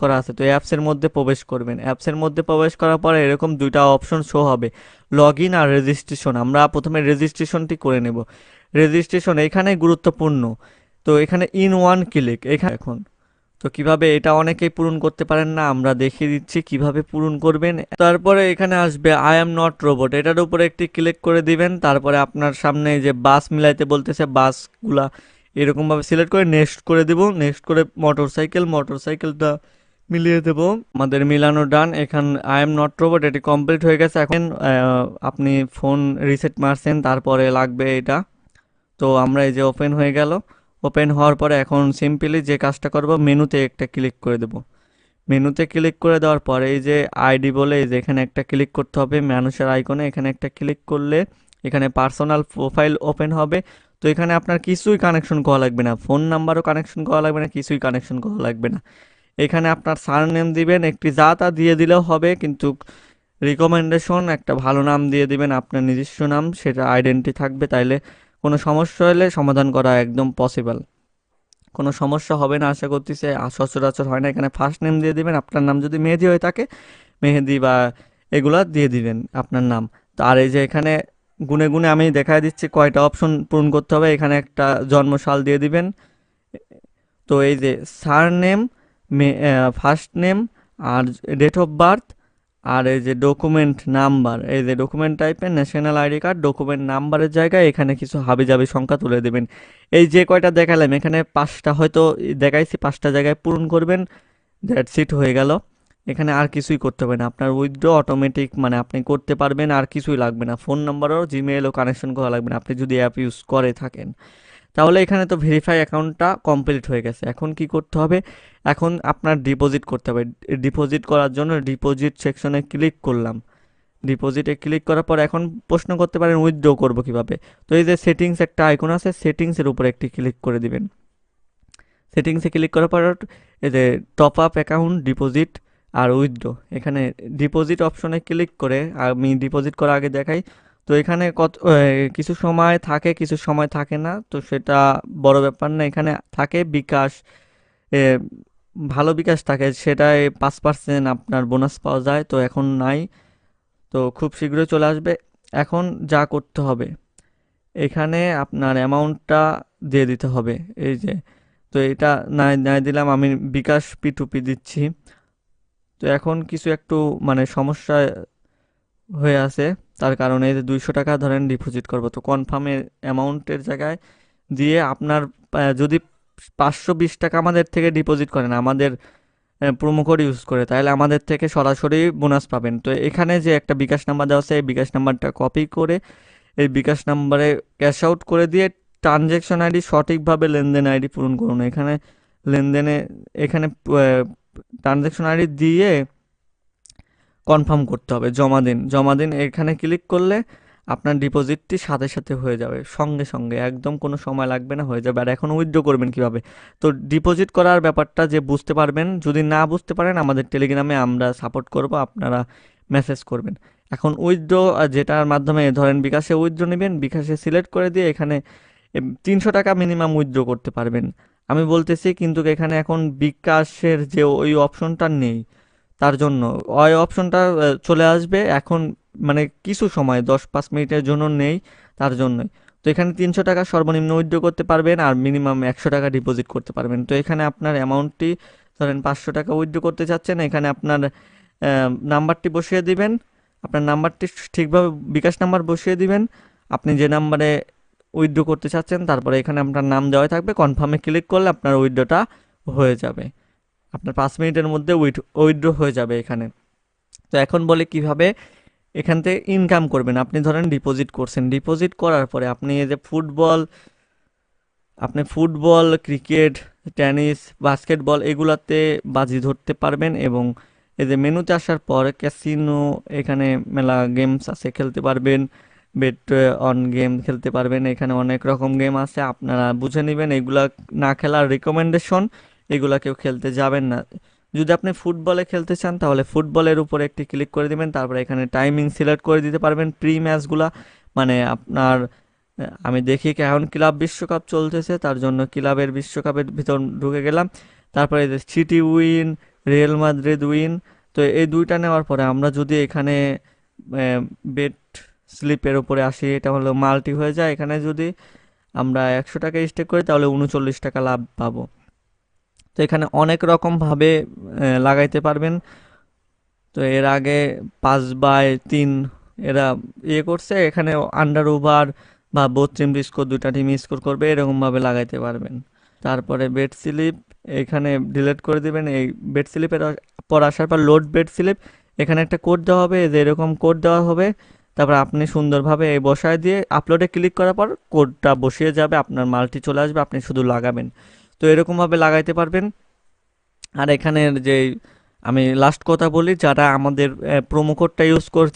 করা আছে। তো অ্যাপসের মধ্যে প্রবেশ করবেন। অ্যাপসের মধ্যে প্রবেশ করার পরে এরকম দুইটা অপশন শো হবে, লগ ইন আর রেজিস্ট্রেশন। আমরা প্রথমে রেজিস্ট্রেশনটি করে নেব। রেজিস্ট্রেশন এখানে গুরুত্বপূর্ণ। তো এখানে ইন ওয়ান ক্লিক এখানে এখন, তো কিভাবে এটা অনেকেই পূরণ করতে পারেন না, আমরা দেখিয়ে দিচ্ছি কিভাবে পূরণ করবেন। তারপরে এখানে আসবে আই এম নট রোবট, এটার উপরে একটি ক্লিক করে দিবেন। তারপরে আপনার সামনে যে বাস মিলাইতে বলতেছে, বাসগুলা এরকমভাবে সিলেক্ট করে নেক্সট করে দিব। নেক্সট করে মোটরসাইকেলটা মিলিয়ে দেব। আমাদের মিলানো ডান। এখান আই এম নট রোবট এটি কমপ্লিট হয়ে গেছে। এখন আপনি ফোন রিসেট মারছেন, তারপরে লাগবে এটা। তো আমরা এই যে ওপেন হয়ে গেল। ওপেন হওয়ার পরে এখন সিম্পলি যে কাজটা করব, মেনুতে একটা ক্লিক করে দেব। মেনুতে ক্লিক করে দেওয়ার পরে এই যে আইডি বলে এই যে এখানে একটা ক্লিক করতে হবে, মানুষের আইকনে এখানে একটা ক্লিক করলে এখানে পার্সোনাল প্রোফাইল ওপেন হবে। তো এখানে আপনার কিছুই কানেকশন করা লাগবে না, ফোন নাম্বারও কানেকশন করা লাগবে না, কিছুই কানেকশন করা লাগবে না। এখানে আপনার সারনেম দিবেন, একটি যা তা দিয়ে দিলেও হবে, কিন্তু রিকমেন্ডেশন একটা ভালো নাম দিয়ে দিবেন, আপনার নিজস্ব নাম, সেটা আইডেন্টি থাকবে। তাইলে কোনো সমস্যা হলে সমাধান করা একদম পসিবল। কোনো সমস্যা হবে না আশা করতেছি, সচরাচর হয় না। এখানে ফার্স্ট নেম দিয়ে দিবেন, আপনার নাম যদি মেহেদি হয়ে থাকে মেহেদি বা এগুলা দিয়ে দিবেন আপনার নাম। তো আর এই যে এখানে গুনে গুনে আমি দেখাই দিচ্ছি কয়টা অপশন পূরণ করতে হবে। এখানে একটা জন্মসাল দিয়ে দিবেন। তো এই যে সারনেম, ফার্স্ট নেম, আর ডেট অফ বার্থ, আর এই যে ডকুমেন্ট নাম্বার, এই যে ডকুমেন্ট টাইপের ন্যাশনাল আইডি কার্ড, ডকুমেন্ট নাম্বারের জায়গায় এখানে কিছু হাবিজাবি সংখ্যা তুলে দেবেন। এই যে কয়টা দেখালাম এখানে পাঁচটা হয়তো দেখাইছি, পাঁচটা জায়গায় পূরণ করবেন। দ্যাটস ইট, হয়ে গেল। এখানে আর কিছুই করতে হবে না, আপনার উইথড্র অটোমেটিক, মানে আপনি করতে পারবেন, আর কিছুই লাগবে না। ফোন নাম্বারও জিমেইলও কানেকশন করা লাগবে না আপনি যদি অ্যাপ ইউজ করে থাকেন। তাহলে এখানে তো ভেরিফাই অ্যাকাউন্টটা কমপ্লিট হয়ে গেছে। এখন কি করতে হবে, এখন আপনার ডিপোজিট করতে হবে। ডিপোজিট করার জন্য ডিপোজিট সেকশনে ক্লিক করলাম। ডিপোজিটে ক্লিক করার পর এখন প্রশ্ন করতে পারেন উইথড্র করবো কিভাবে। তো এই যে সেটিংস একটা আইকন আছে, সেটিংসের উপরে একটি ক্লিক করে দিবেন। সেটিংসে ক্লিক করার পর এই যে টপ আপ অ্যাকাউন্ট, ডিপোজিট আর উইথড্র, এখানে ডিপোজিট অপশনে ক্লিক করে আমি ডিপোজিট করার আগে দেখাই। তো এখানে কত কিছু সময় থাকে, কিছু সময় থাকে না, তো সেটা বড় ব্যাপার না। এখানে থাকে বিকাশ, এ, ভালো বিকাশ থাকে, সেটায় 5% আপনার বোনাস পাওয়া যায়, তো এখন নাই। তো খুব শীঘ্রই চলে আসবে। এখন যা করতে হবে, এখানে আপনার অ্যামাউন্টটা দিয়ে দিতে হবে। এই যে, তো এটা নাই নাই দিলাম, আমি বিকাশ P2P দিচ্ছি। তো এখন কিছু একটু মানে সমস্যা হয়ে আছে, তার কারণে এই যে 200 টাকা ধরেন ডিপোজিট করব, তো কনফার্মের অ্যামাউন্টের জায়গায় দিয়ে আপনার যদি 520 টাকা আমাদের থেকে ডিপোজিট করেন আমাদের প্রোমো কোড ইউজ করে, তাহলে আমাদের থেকে সরাসরি বোনাস পাবেন। তো এখানে যে একটা বিকাশ নাম্বার দেওয়া আছে, এই বিকাশ নাম্বারটা কপি করে এই বিকাশ নাম্বারে ক্যাশ আউট করে দিয়ে ট্রানজ্যাকশন আইডি সঠিকভাবে লেনদেন আইডি পূরণ করুন। এখানে লেনদেনে এখানে ট্রানজ্যাকশন আইডি দিয়ে কনফার্ম করতে হবে, জমা দিন, জমা দিন। এখানে ক্লিক করলে আপনার ডিপোজিটটি সাথে সাথে হয়ে যাবে, সঙ্গে সঙ্গে, একদম কোনো সময় লাগবে না, হয়ে যাবে। আর এখন উইথড্র করবেন কিভাবে, তো ডিপোজিট করার ব্যাপারটা যে বুঝতে পারবেন, যদি না বুঝতে পারেন আমাদের টেলিগ্রামে আমরা সাপোর্ট করব, আপনারা মেসেজ করবেন। এখন উইথড্র যেটার মাধ্যমে ধরেন বিকাশে উইথড্র নেবেন, বিকাশে সিলেক্ট করে দিয়ে এখানে 300 টাকা মিনিমাম উইথড্র করতে পারবেন আমি বলতেছি, কিন্তু এখানে এখন বিকাশের যে ওই অপশনটা নেই, তার জন্য ওই অপশনটা চলে আসবে এখন, মানে কিছু সময় 10-5 মিনিটের জন্য নেই, তার জন্যই। তো এখানে 300 টাকা সর্বনিম্ন উইথড্র করতে পারবেন আর মিনিমাম 100 টাকা ডিপোজিট করতে পারবেন। তো এখানে আপনার অ্যামাউন্টটি ধরেন 500 টাকা উইথড্র করতে চাচ্ছেন, এখানে আপনার নাম্বারটি বসিয়ে দিবেন। আপনার নাম্বারটি ঠিকভাবে বিকাশ নাম্বার বসিয়ে দিবেন, আপনি যে নাম্বারে উইথড্র করতে চাচ্ছেন, তারপরে এখানে আপনার নাম দেওয়া থাকবে, কনফার্মে ক্লিক করলে আপনার উইথড্রটা হয়ে যাবে। আপনার 5 মিনিটের মধ্যে উইথড্র হয়ে যাবে এখানে। তো এখন বলে কিভাবে এখান থেকে ইনকাম করবেন। আপনি ধরেন ডিপোজিট করছেন, ডিপোজিট করার পরে আপনি এই যে ফুটবল, ক্রিকেট, টেনিস, বাস্কেটবল এগুলাতে বাজি ধরতে পারবেন। এবং এই যে মেনুতে আসার পর ক্যাসিনো, এখানে মেলা গেমস আছে, খেলতে পারবেন। বেট অন গেম খেলতে পারবেন, এখানে অনেক রকম গেম আছে, আপনারা বুঝে নেবেন। এগুলা না খেলার রিকমেন্ডেশন, এগুলা কেউ খেলতে যাবেন না। যদি আপনি ফুটবলে খেলতে চান তাহলে ফুটবলের উপরে একটি ক্লিক করে দিবেন, তারপরে এখানে টাইমিং সিলেক্ট করে দিতে পারবেন প্রি ম্যাচগুলা। মানে আপনার আমি দেখি কি এখন ক্লাব বিশ্বকাপ চলতেছে, তার জন্য ক্লাবের বিশ্বকাপের ভিতর ঢুকে গেলাম। তারপরে যে city win, real Madrid win. তো এই দুইটা নেওয়ার পরে আমরা যদি এখানে বেট স্লিপের উপরে আসি, এটা হলো মাল্টি হয়ে যায়। এখানে যদি আমরা 100 টাকা স্টেক করি তাহলে 39 টাকা লাভ পাবো। তো এখানে অনেক রকমভাবে লাগাইতে পারবেন। তো এর আগে 5/3 এরা করছে, এখানে আন্ডার ওভার বা 32 স্কোর, দুইটা টিম স্কোর করবে, এরকমভাবে লাগাইতে পারবেন। তারপরে বেড স্লিপ এখানে ডিলিট করে দিবেন। এই বেড স্লিপের পর আসার পর লোড বেড স্লিপ, এখানে একটা কোড দেওয়া হবে, যে এরকম কোড দেওয়া হবে। তারপর আপনি সুন্দরভাবে এই বসায় দিয়ে আপলোডে ক্লিক করার পর কোডটা বসিয়ে যাবে, আপনার মালটি চলে আসবে, আপনি শুধু লাগাবেন। তো এরকমভাবে লাগাইতে পারবেন। আর এখানের যে আমি লাস্ট কথা বলি, যারা আমাদের প্রোমো কোডটা ইউজ করছে